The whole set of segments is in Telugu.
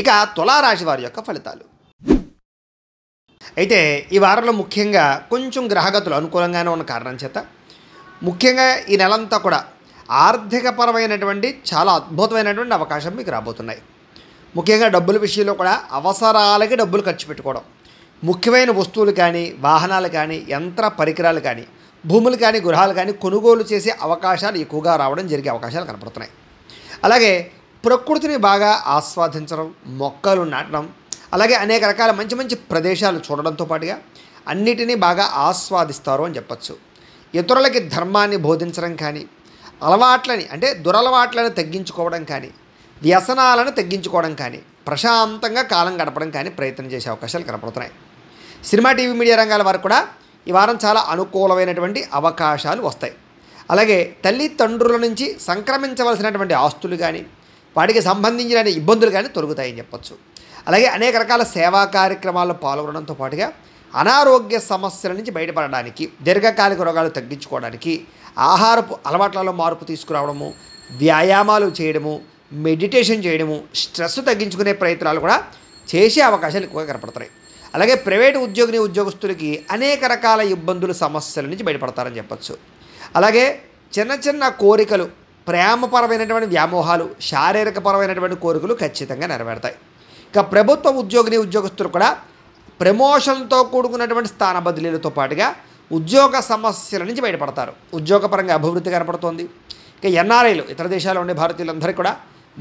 ఇక తులారాశి వారి యొక్క ఫలితాలు. అయితే ఈ వారంలో ముఖ్యంగా కొంచెం గ్రహగతులు అనుకూలంగానే ఉన్న కారణం చేత ముఖ్యంగా ఈ నెలంతా కూడా ఆర్థికపరమైనటువంటి చాలా అద్భుతమైనటువంటి అవకాశం మీకు రాబోతున్నాయి. ముఖ్యంగా డబ్బుల విషయంలో కూడా అవసరాలకి డబ్బులు ఖర్చు పెట్టుకోవడం, ముఖ్యమైన వస్తువులు కానీ, వాహనాలు కానీ, యంత్ర పరికరాలు కానీ, భూములు కానీ, గృహాలు కానీ కొనుగోలు చేసే అవకాశాలు ఎక్కువగా రావడం జరిగే అవకాశాలు కనపడుతున్నాయి. అలాగే ప్రకృతిని బాగా ఆస్వాదించడం, మొక్కలు నాటడం, అలాగే అనేక రకాల మంచి మంచి ప్రదేశాలు చూడడంతో పాటుగా అన్నిటినీ బాగా ఆస్వాదిస్తారు అని చెప్పచ్చు. ఇతరులకి ధర్మాన్ని బోధించడం కానీ, అలవాట్లని అంటే దురలవాట్లను తగ్గించుకోవడం కానీ, వ్యసనాలను తగ్గించుకోవడం కానీ, ప్రశాంతంగా కాలం గడపడం కానీ ప్రయత్నం చేసే అవకాశాలు కనపడుతున్నాయి. సినిమా, టీవీ, మీడియా రంగాల వారికి కూడా ఈ వారం చాలా అనుకూలమైనటువంటి అవకాశాలు వస్తాయి. అలాగే తల్లిదండ్రుల నుంచి సంక్రమించవలసినటువంటి ఆస్తులు కానీ, వాటికి సంబంధించిన ఇబ్బందులు కానీ తొలగుతాయని చెప్పచ్చు. అలాగే అనేక రకాల సేవా కార్యక్రమాల్లో పాల్గొనడంతో పాటుగా అనారోగ్య సమస్యల నుంచి బయటపడడానికి, దీర్ఘకాలిక రోగాలు తగ్గించుకోవడానికి ఆహారపు అలవాట్లలో మార్పు తీసుకురావడము, వ్యాయామాలు చేయడము, మెడిటేషన్ చేయడము, స్ట్రెస్ తగ్గించుకునే ప్రయత్నాలు కూడా చేసే అవకాశాలు ఎక్కువగా కనపడుతున్నాయి. అలాగే ప్రైవేటు ఉద్యోగస్తులకి అనేక రకాల ఇబ్బందులు, సమస్యల నుంచి బయటపడతారని చెప్పచ్చు. అలాగే చిన్న చిన్న కోరికలు, ప్రేమపరమైనటువంటి వ్యామోహాలు, శారీరకపరమైనటువంటి కోరికలు ఖచ్చితంగా నెరవేరుతాయి. ఇక ప్రభుత్వ ఉద్యోగస్తులు కూడా ప్రమోషన్తో కూడుకున్నటువంటి స్థాన బదిలీలతో పాటుగా ఉద్యోగ సమస్యల నుంచి బయటపడతారు. ఉద్యోగపరంగా అభివృద్ధి కనపడుతోంది. ఇక ఎన్ఆర్ఐలు, ఇతర దేశాల్లో ఉండే భారతీయులందరికీ కూడా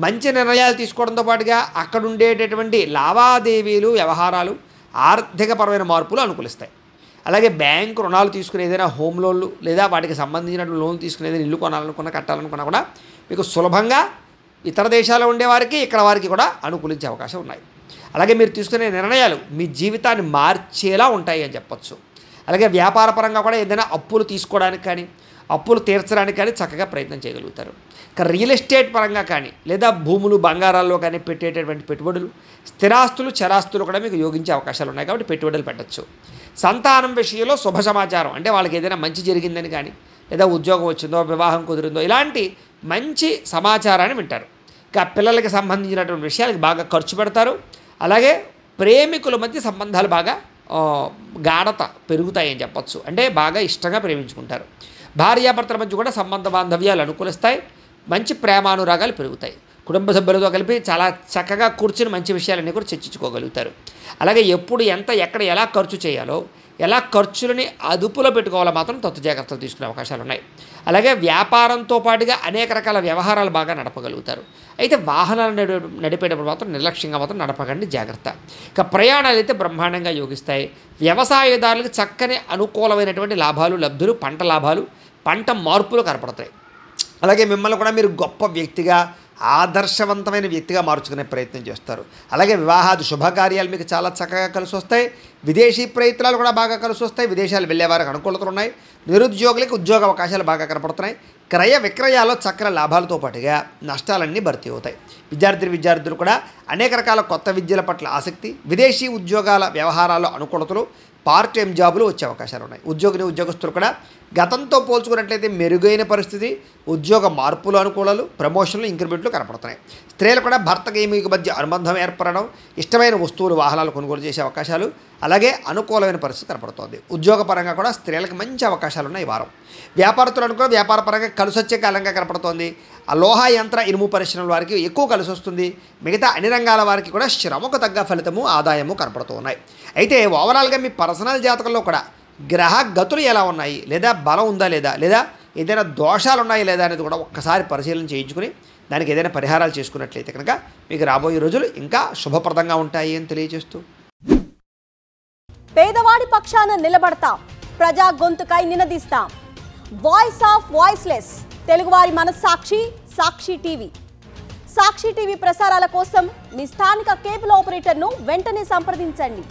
మంచి నిర్ణయాలు తీసుకోవడంతో పాటుగా అక్కడ ఉండేటటువంటి లావాదేవీలు, వ్యవహారాలు, ఆర్థికపరమైన మార్పులు అనుకూలిస్తాయి. అలాగే బ్యాంకు రుణాలు తీసుకునే ఏదైనా హోమ్ లోన్లు లేదా వాటికి సంబంధించినటువంటి లోన్లు తీసుకునే ఏదైనా ఇల్లు కొనాలనుకున్నా, కట్టాలనుకున్నా కూడా మీకు సులభంగా ఇతర దేశాల్లో ఉండేవారికి ఇక్కడ వారికి కూడా అనుకూలించే అవకాశం ఉన్నాయి. అలాగే మీరు తీసుకునే నిర్ణయాలు మీ జీవితాన్ని మార్చేలా ఉంటాయి అని చెప్పచ్చు. అలాగే వ్యాపారపరంగా కూడా ఏదైనా అప్పులు తీసుకోవడానికి కానీ, అప్పులు తీర్చడానికి కానీ చక్కగా ప్రయత్నం చేయగలుగుతారు. ఇక రియల్ ఎస్టేట్ పరంగా కానీ, లేదా భూములు, బంగారాల్లో కానీ పెట్టేటటువంటి పెట్టుబడులు, స్థిరాస్తులు, చరాస్తులు కూడా మీకు యోగించే అవకాశాలు ఉన్నాయి. కాబట్టి పెట్టుబడులు పెట్టచ్చు. సంతానం విషయంలో శుభ సమాచారం అంటే వాళ్ళకి ఏదైనా మంచి జరిగిందని కానీ, లేదా ఉద్యోగం వచ్చిందో, వివాహం కుదిరిందో, ఇలాంటి మంచి సమాచారాన్ని వింటారు. ఇక పిల్లలకి సంబంధించినటువంటి విషయాలకి బాగా ఖర్చు పెడతారు. అలాగే ప్రేమికుల మధ్య సంబంధాలు బాగా గాఢత పెరుగుతాయని చెప్పచ్చు. అంటే బాగా ఇష్టంగా ప్రేమించుకుంటారు. భార్యాభర్తల మధ్య కూడా సంబంధ బాంధవ్యాలు అనుకూలిస్తాయి. మంచి ప్రేమానురాగాలు పెరుగుతాయి. కుటుంబ సభ్యులతో కలిపి చాలా చక్కగా కూర్చుని మంచి విషయాలన్నీ కూడా చర్చించుకోగలుగుతారు. అలాగే ఎప్పుడు ఎంత, ఎక్కడ, ఎలా ఖర్చు చేయాలో, ఎలా ఖర్చులని అదుపులో పెట్టుకోవాలో మాత్రం తత్వ జాగ్రత్తలు తీసుకునే అవకాశాలు ఉన్నాయి. అలాగే వ్యాపారంతో పాటుగా అనేక రకాల వ్యవహారాలు బాగా నడపగలుగుతారు. అయితే వాహనాలు నడిపేటప్పుడు మాత్రం నిర్లక్ష్యంగా మాత్రం నడపకండి, జాగ్రత్త. ఇక ప్రయాణాలు అయితే బ్రహ్మాండంగా యోగిస్తాయి. వ్యవసాయదారులకు చక్కని అనుకూలమైనటువంటి లాభాలు, లబ్ధులు, పంట లాభాలు, పంట మార్పులు కనపడతాయి. అలాగే మిమ్మల్ని కూడా మీరు గొప్ప వ్యక్తిగా, ఆదర్శవంతమైన వ్యక్తిగా మార్చుకునే ప్రయత్నం చేస్తారు. అలాగే వివాహాది శుభకార్యాలు మీకు చాలా చక్కగా కలిసి వస్తాయి. విదేశీ ప్రయత్నాలు కూడా బాగా కలిసి వస్తాయి. విదేశాలు వెళ్ళే వారికి అనుకూలతలు ఉన్నాయి. నిరుద్యోగులకు ఉద్యోగ అవకాశాలు బాగా కనపడుతున్నాయి. క్రయ విక్రయాల్లో చక్కని లాభాలతో పాటుగా నష్టాలన్నీ భర్తీ అవుతాయి. విద్యార్థులు కూడా అనేక రకాల కొత్త విద్యల పట్ల ఆసక్తి, విదేశీ ఉద్యోగాల వ్యవహారాల్లో అనుకూలతలు, పార్ట్ టైం జాబులు వచ్చే అవకాశాలు ఉన్నాయి. ఉద్యోగస్తులు కూడా గతంతో పోల్చుకున్నట్లయితే మెరుగైన పరిస్థితి, ఉద్యోగ మార్పులు, అనుకూలాలు, ప్రమోషన్లు, ఇంక్రిమెంట్లు కనపడుతున్నాయి. స్త్రీలు కూడా భర్తకి మీకు మధ్య అనుబంధం ఏర్పడడం, ఇష్టమైన వస్తువులు, వాహనాలు కొనుగోలు చేసే అవకాశాలు, అలాగే అనుకూలమైన పరిస్థితి కనపడుతోంది. ఉద్యోగపరంగా కూడా స్త్రీలకు మంచి అవకాశాలు ఉన్నాయి ఈ వారం. వ్యాపారస్తులు అనుకో వ్యాపారపరంగా కలిసి వచ్చే కాలంగా కనపడుతోంది. ఆ లోహ, యంత్ర, ఇనుము పరిశ్రమల వారికి ఎక్కువ కలిసి వస్తుంది. మిగతా అన్ని రంగాల వారికి కూడా శ్రమకు తగ్గ ఫలితము, ఆదాయము కనపడుతూ ఉన్నాయి. అయితే ఓవరాల్గా మీ పర్సనల్ జాతకంలో కూడా గ్రహ గతులు ఎలా ఉన్నాయి, లేదా బలం ఉందా లేదా, లేదా ఏదైనా దోషాలు ఉన్నాయి లేదా అనేది కూడా ఒక్కసారి పరిశీలన చేయించుకుని దానికి ఏదైనా పరిహారాలు చేసుకున్నట్లయితే కనుక మీకు రాబోయే రోజులు ఇంకా శుభప్రదంగా ఉంటాయి అని తెలియజేస్తూ, పేదవాడి పక్షాన నిలబడతాం, ప్రజా గొంతుకై నినదిస్తాం. వాయిస్ ఆఫ్ వాయిస్లెస్, తెలుగువారి మనస్సాక్షి, సాక్షి టీవీ. సాక్షి టీవీ ప్రసారాల కోసం మీ స్థానిక కేబుల్ ఆపరేటర్ను వెంటనే సంప్రదించండి.